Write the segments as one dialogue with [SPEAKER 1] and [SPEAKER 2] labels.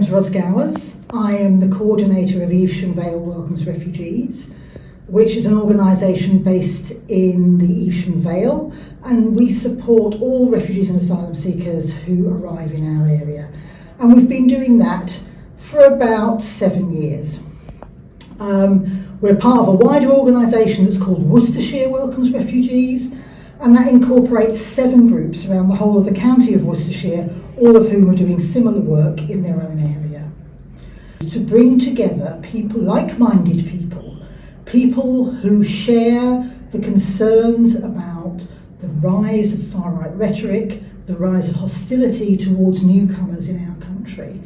[SPEAKER 1] name's Ros Gowers. I am the coordinator of Evesham Vale Welcomes Refugees, which is an organisation based in the Evesham Vale, and we support all refugees and asylum seekers who arrive in our area. And we've been doing that for about 7 years. We're part of a wider organisation that's called Worcestershire Welcomes Refugees, and that incorporates 7 groups around the whole of the county of Worcestershire, all of whom are doing similar work in their own area. To bring together people, like-minded people, people who share the concerns about the rise of far-right rhetoric, the rise of hostility towards newcomers in our country,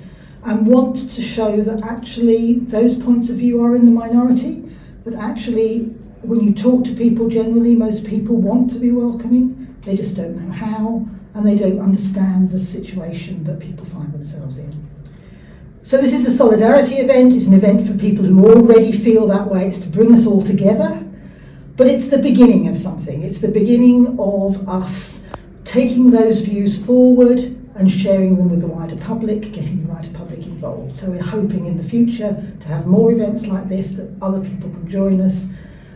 [SPEAKER 1] and want to show that actually those points of view are in the minority, that actually when you talk to people generally, most people want to be welcoming, they just don't know how, and they don't understand the situation that people find themselves in. So this is a solidarity event. It's an event for people who already feel that way. It's to bring us all together, but it's the beginning of something. It's the beginning of us taking those views forward and sharing them with the wider public, getting the wider public involved. So we're hoping in the future to have more events like this, that other people can join us,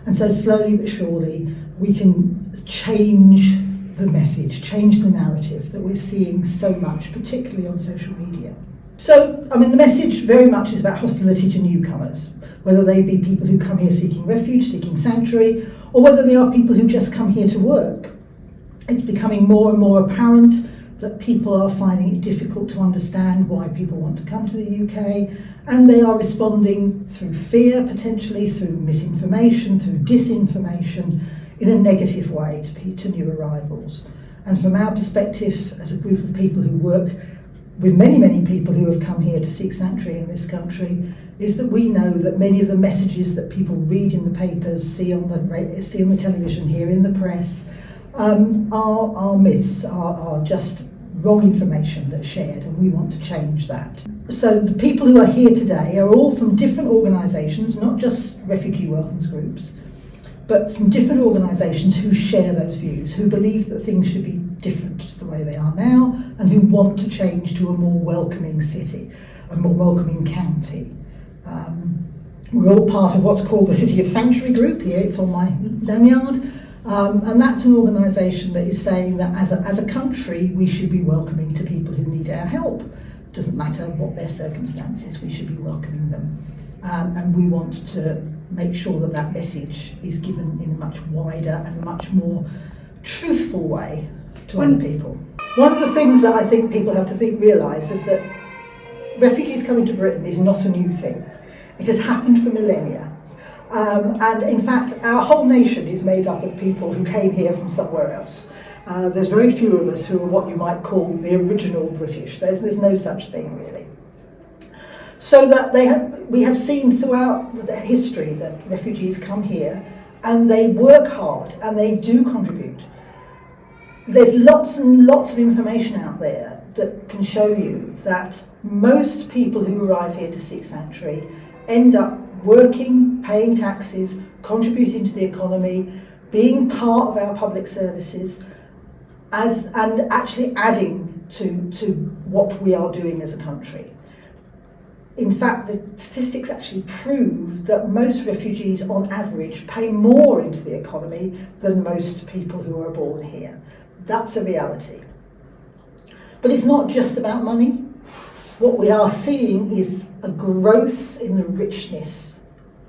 [SPEAKER 1] and so slowly but surely we can change the message, change the narrative that we're seeing so much, particularly on social media. So, the message very much is about hostility to newcomers, whether they be people who come here seeking refuge, seeking sanctuary, or whether they are people who just come here to work. It's becoming more and more apparent that people are finding it difficult to understand why people want to come to the UK, and they are responding through fear, potentially through misinformation, through disinformation, in a negative way to new arrivals. And from our perspective, as a group of people who work with many people who have come here to seek sanctuary in this country, is that we know that many of the messages that people read in the papers, see on the television, hear in the press, are myths, are just wrong information that's shared, and we want to change that. So the people who are here today are all from different organisations, not just refugee welcomes groups, but from different organisations who share those views, who believe that things should be different to the way they are now, and who want to change to a more welcoming city, a more welcoming county. We're all part of what's called the City of Sanctuary group here, it's on my lanyard. And that's an organisation that is saying that as a country we should be welcoming to people who need our help. Doesn't matter what their circumstances, we should be welcoming them. And we want to make sure that that message is given in a much wider and much more truthful way to other people. One of the things that I think people have to realise is that refugees coming to Britain is not a new thing. It has happened for millennia. And in fact, our whole nation is made up of people who came here from somewhere else. There's very few of us who are what you might call the original British. There's no such thing, really. So that we have seen throughout history that refugees come here and they work hard and they do contribute. There's lots and lots of information out there that can show you that most people who arrive here to seek sanctuary end up working, paying taxes, contributing to the economy, being part of our public services, and actually adding to what we are doing as a country. In fact, the statistics actually prove that most refugees on average pay more into the economy than most people who are born here. That's a reality. But it's not just about money. What we are seeing is a growth in the richness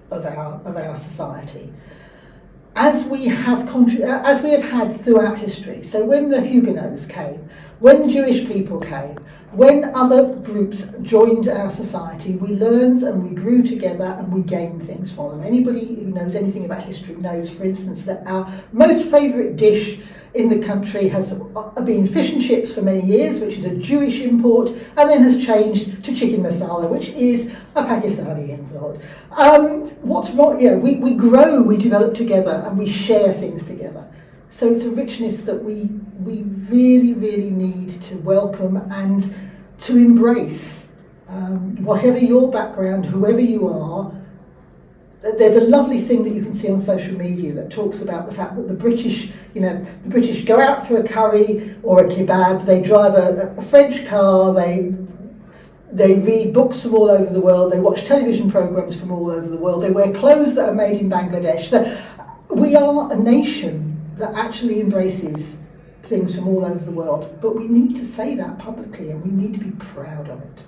[SPEAKER 1] of our society, as we have had throughout history. So when the Huguenots came, when Jewish people came, when other groups joined our society, we learned and we grew together and we gained things from them. Anybody who knows anything about history knows, for instance, that our most favourite dish in the country has been fish and chips for many years, which is a Jewish import, and then has changed to chicken masala, which is a Pakistani import. What's wrong? We grow, we develop together, and we share things together. So it's a richness that we really need to welcome and to embrace. Whatever your background, whoever you are, there's a lovely thing that you can see on social media that talks about the fact that the British go out for a curry or a kebab, they drive a French car, they They read books from all over the world, they watch television programs from all over the world, they wear clothes that are made in Bangladesh. We are a nation that actually embraces things from all over the world, but we need to say that publicly and we need to be proud of it.